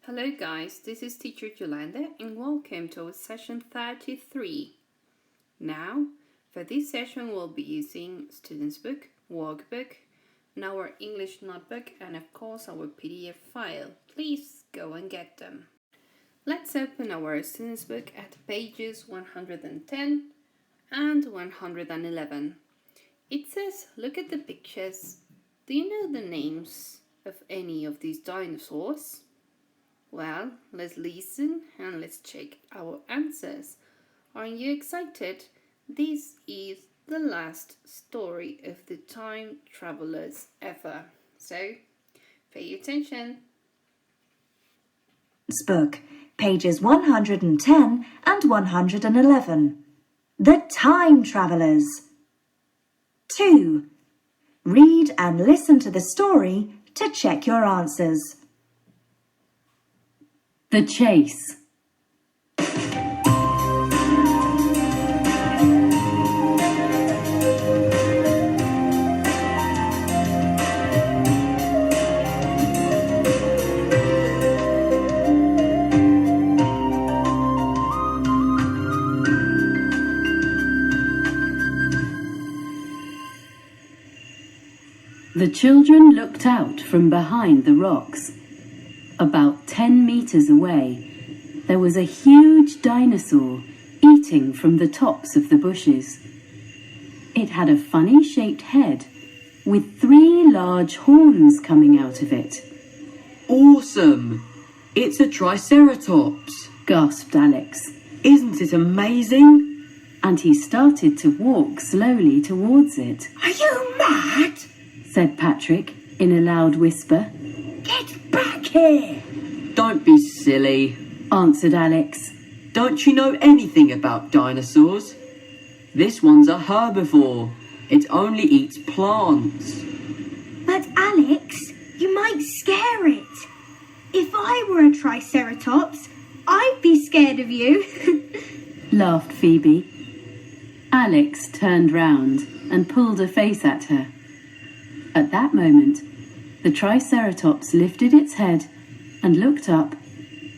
Hello guys, this is teacher Yolanda and welcome to session 33. Now, for this session we'll be using student's book, workbook, and our English notebook and of course our PDF file. Please go and get them. Let's open our student's book at pages 110 and 111. It says, look at the pictures. Do you know the names of any of these dinosaurs? Well, let's listen and let's check our answers. Aren't you excited? This is the last story of the time travelers ever. So, pay attention. Book, pages 110 and 111. The Time Travelers. 2. Read and listen to the story to check your answers. The Chase. The children looked out from behind the rocks. About 10 meters away, there was a huge dinosaur eating from the tops of the bushes. It had a funny-shaped head with 3 large horns coming out of it. Awesome! It's a Triceratops! Gasped Alex. Isn't it amazing? And he started to walk slowly towards it. Are you mad? Said Patrick in a loud whisper. Get back here! Don't be silly. Answered Alex. Don't you know anything about dinosaurs? This one's a herbivore. It only eats plants. But Alex, you might scare it. If I were a Triceratops, I'd be scared of you. Laughed Phoebe. Alex turned round and pulled a face at her. At that moment, the Triceratops lifted its head and looked up,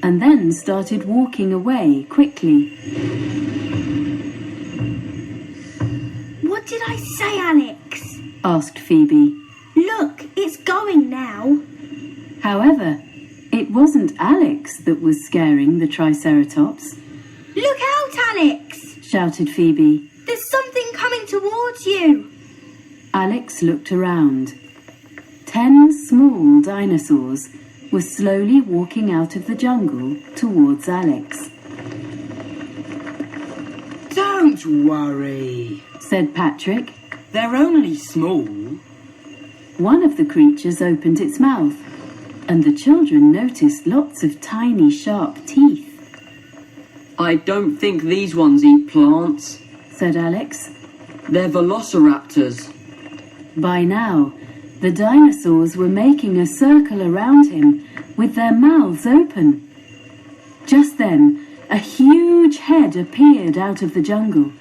and then started walking away quickly. What did I say, Alex? Asked Phoebe. Look, it's going now. However, it wasn't Alex that was scaring the Triceratops. Look out, Alex! Shouted Phoebe. There's something coming towards you. Alex looked around. 10 small dinosaurs were slowly walking out of the jungle towards Alex. Don't worry, said Patrick. they're only small. One of the creatures opened its mouth, and the children noticed lots of tiny sharp teeth. I don't think these ones eat plants, said Alex. they're velociraptors. By now, the dinosaurs were making a circle around him with their mouths open. Just then, a huge head appeared out of the jungle.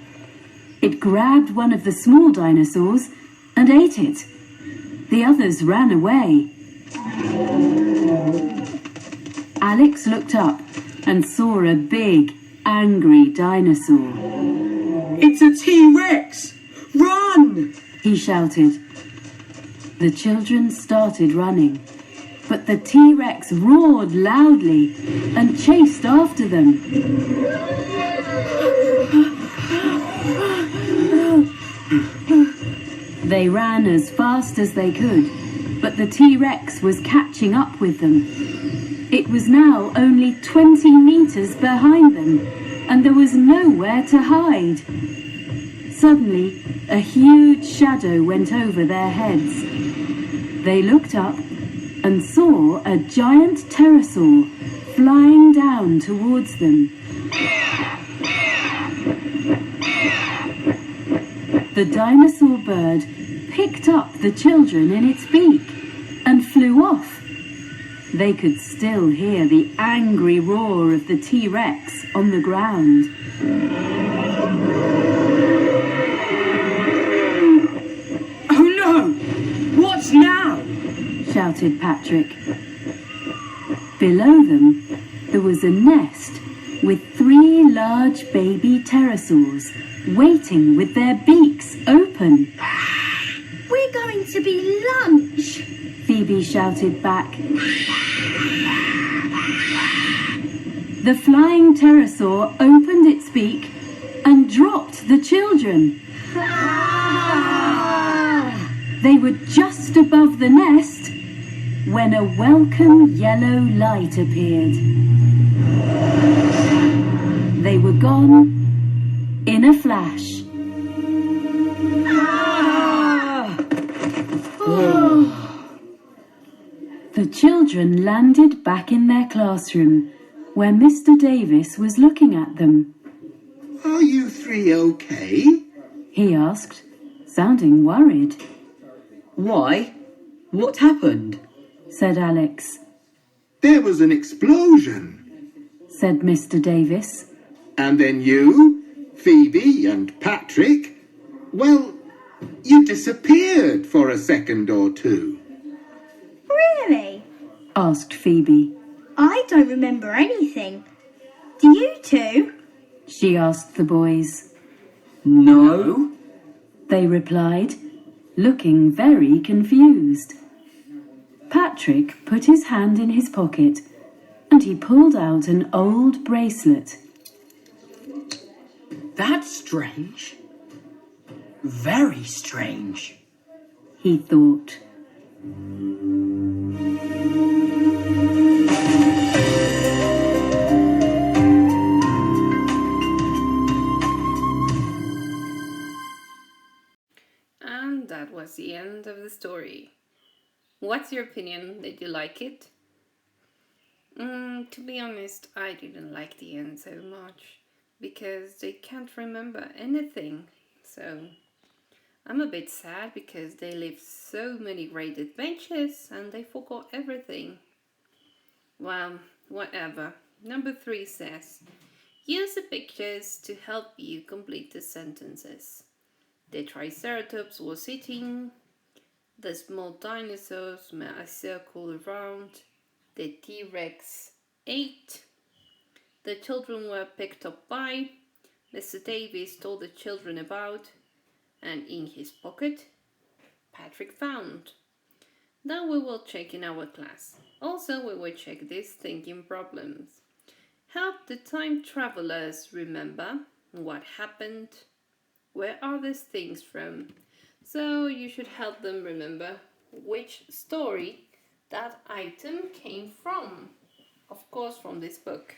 It grabbed one of the small dinosaurs and ate it. The others ran away. Alex looked up and saw a big, angry dinosaur. It's a T-Rex! Run! He shouted. The children started running, but the T-Rex roared loudly and chased after them. They ran as fast as they could, but the T-Rex was catching up with them. It was now only 20 meters behind them, and there was nowhere to hide. Suddenly, a huge shadow went over their heads. They looked up and saw a giant pterosaur flying down towards them. The dinosaur bird picked up the children in its beak and flew off. They could still hear the angry roar of the T-Rex on the ground. Oh no! What's now? Shouted Patrick. Below them, there was a nest with 3 large baby pterosaurs waiting with their beaks open. We're going to be lunch. Phoebe shouted back. The flying pterosaur opened its beak and dropped the children. They were just above the nest when a welcome yellow light appeared. They were gone in a flash. The children landed back in their classroom, where Mr. Davis was looking at them. Are you 3 okay? He asked, sounding worried. Why? What happened? Said Alex. There was an explosion. Said Mr. Davis. And then you, Phoebe and Patrick, well, you disappeared for a second or two. Really? Asked Phoebe. I don't remember anything. Do you two? She asked the boys. No. They replied, looking very confused. Patrick put his hand in his pocket and he pulled out an old bracelet. That's strange. Very strange. He thought. And that was the end of the story. What's your opinion? Did you like it? To be honest, I didn't like the end so much because they can't remember anything. So I'm a bit sad because they lived so many great adventures and they forgot everything. Well, whatever. Number 3 says, use the pictures to help you complete the sentences. The Triceratops was sitting. The small dinosaurs made a circle around. The T-Rex ate. The children were picked up by. Mr. Davis told the children about. And in his pocket, Patrick found. Now we will check in our class. Also, we will check these thinking problems. Help the time travelers remember what happened. Where are these things from? So you should help them remember which story that item came from. Of course, from this book.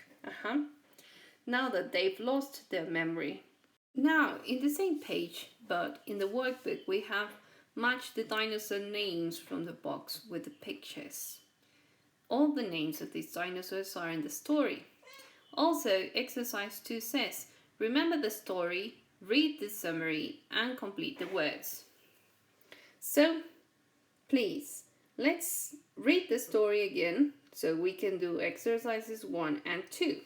Now that they've lost their memory. Now, in the same page, but in the workbook, we have matched the dinosaur names from the box with the pictures. All the names of these dinosaurs are in the story. Also, exercise 2 says, remember the story, read the summary, and complete the words. So, please, let's read the story again so we can do exercises 1 and 2.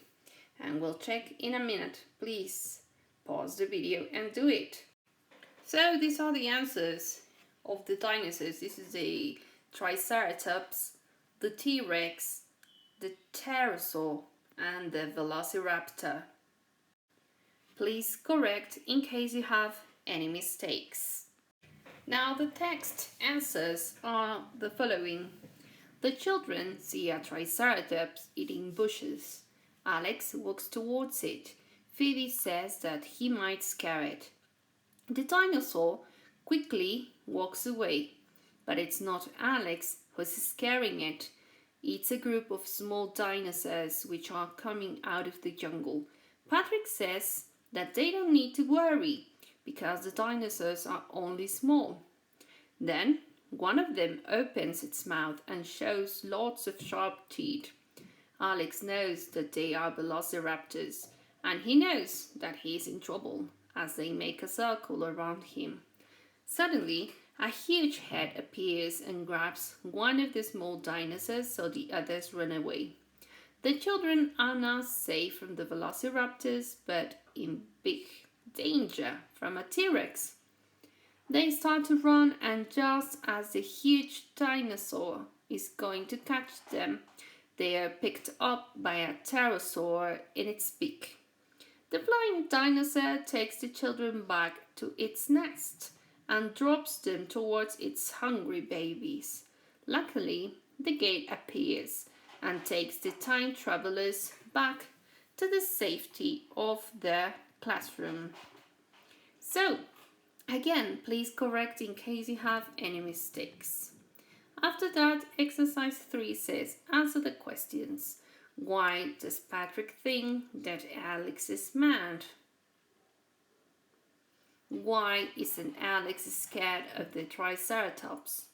And we'll check in a minute. Please pause the video and do it. So these are the answers of the dinosaurs. This is the Triceratops, the T-Rex, the Pterosaur, and the Velociraptor. Please correct in case you have any mistakes. Now the text answers are the following. The children see a Triceratops eating bushes. Alex walks towards it. Phoebe says that he might scare it. The dinosaur quickly walks away, but it's not Alex who's scaring it. It's a group of small dinosaurs which are coming out of the jungle. Patrick says that they don't need to worry because the dinosaurs are only small. Then one of them opens its mouth and shows lots of sharp teeth. Alex knows that they are velociraptors, and he knows that he is in trouble as they make a circle around him. Suddenly, a huge head appears and grabs one of the small dinosaurs so the others run away. The children are now safe from the velociraptors, but in big danger from a T-Rex. They start to run, and just as the huge dinosaur is going to catch them, They are picked up by a pterosaur in its beak. The flying dinosaur takes the children back to its nest and drops them towards its hungry babies. Luckily, the gate appears and takes the time travelers back to the safety of their classroom. So, again, please correct in case you have any mistakes. After that, exercise 3 says, answer the questions. Why does Patrick think that Alex is mad? Why isn't Alex scared of the Triceratops?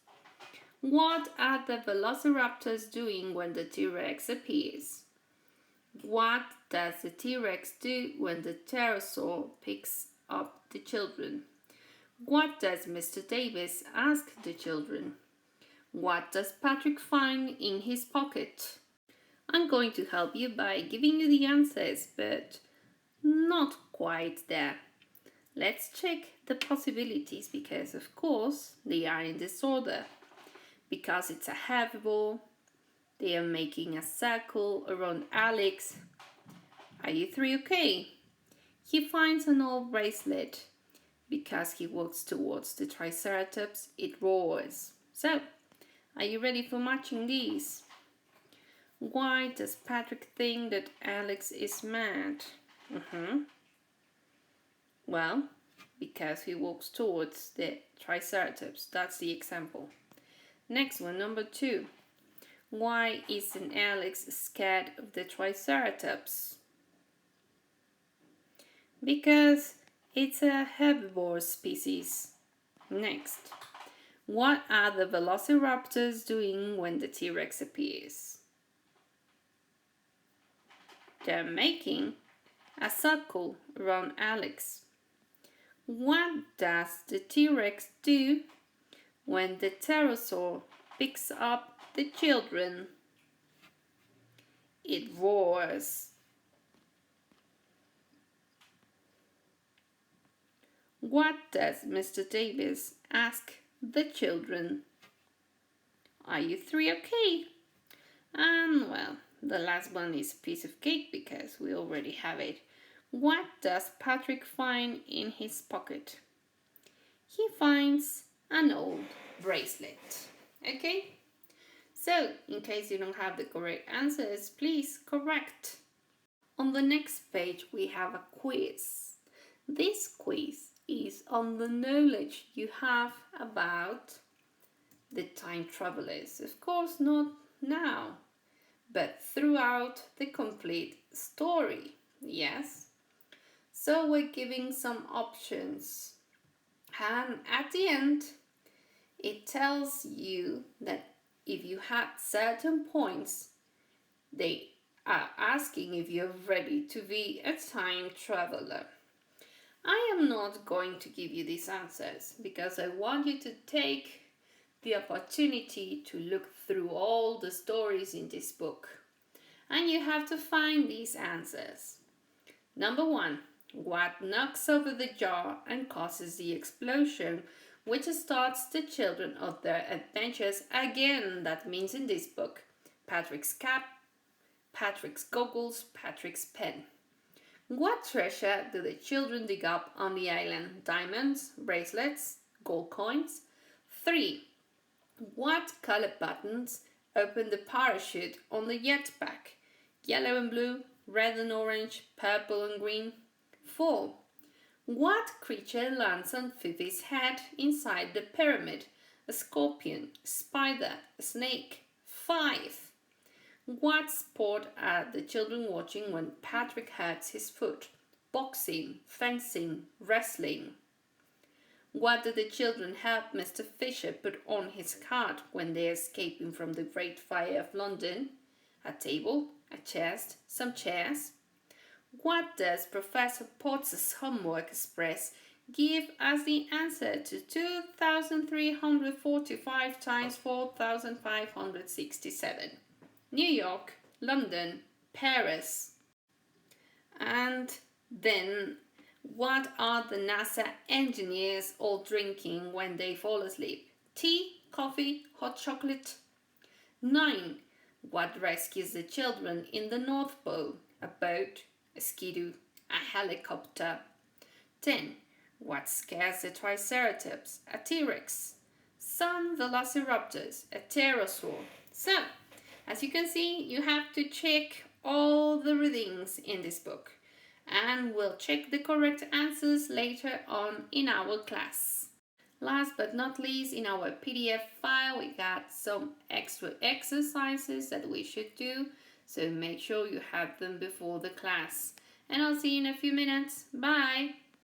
What are the velociraptors doing when the T-Rex appears? What does the T-Rex do when the pterosaur picks up the children? What does Mr. Davis ask the children? What does Patrick find in his pocket? I'm going to help you by giving you the answers, but not quite there. Let's check the possibilities because, of course, they are in disorder. Because it's a herbivore, they are making a circle around Alex. Are you three okay? He finds an old bracelet. Because he walks towards the Triceratops, it roars. So, are you ready for matching these? Why does Patrick think that Alex is mad? Well, because he walks towards the Triceratops. That's the example. Next one, number 2. Why isn't Alex scared of the Triceratops? Because it's a herbivore species. Next. What are the velociraptors doing when the T-Rex appears? They're making a circle around Alex. What does the T-Rex do when the pterosaur picks up the children? It roars. What does Mr. Davis ask the children? Are you three okay? And well, the last one is a piece of cake because we already have it. What does Patrick find in his pocket? He finds an old bracelet. Okay? So, in case you don't have the correct answers, please correct. On the next page, we have a quiz. This quiz is on the knowledge you have about the time travelers. Of course, not now, but throughout the complete story. Yes? So we're giving some options. And at the end, it tells you that if you had certain points, they are asking if you're ready to be a time traveler. I am not going to give you these answers because I want you to take the opportunity to look through all the stories in this book. And you have to find these answers. Number 1. What knocks over the jar and causes the explosion, which starts the children on their adventures again? That means in this book, Patrick's cap, Patrick's goggles, Patrick's pen. What treasure do the children dig up on the island? Diamonds, bracelets, gold coins? 3. What color buttons open the parachute on the jetpack? Yellow and blue, red and orange, purple and green? 4. What creature lands on Phoebe's head inside the pyramid? A scorpion, a spider, a snake? 5. What sport are the children watching when Patrick hurts his foot? Boxing, fencing, wrestling? What do the children help Mr. Fisher put on his cart when they are escaping from the Great Fire of London? A table, a chest, some chairs? What does Professor Potts's homework express give as the answer to 2,345 times 4,567? New York, London, Paris. And then, what are the NASA engineers all drinking when they fall asleep? Tea, coffee, hot chocolate? 9. What rescues the children in the North Pole? A boat, a skidoo, a helicopter. 10. What scares the Triceratops? A T-Rex. Some velociraptors, a pterosaur. So, as you can see, you have to check all the readings in this book, and we'll check the correct answers later on in our class. Last but not least, in our PDF file, we got some extra exercises that we should do, so make sure you have them before the class. And I'll see you in a few minutes. Bye!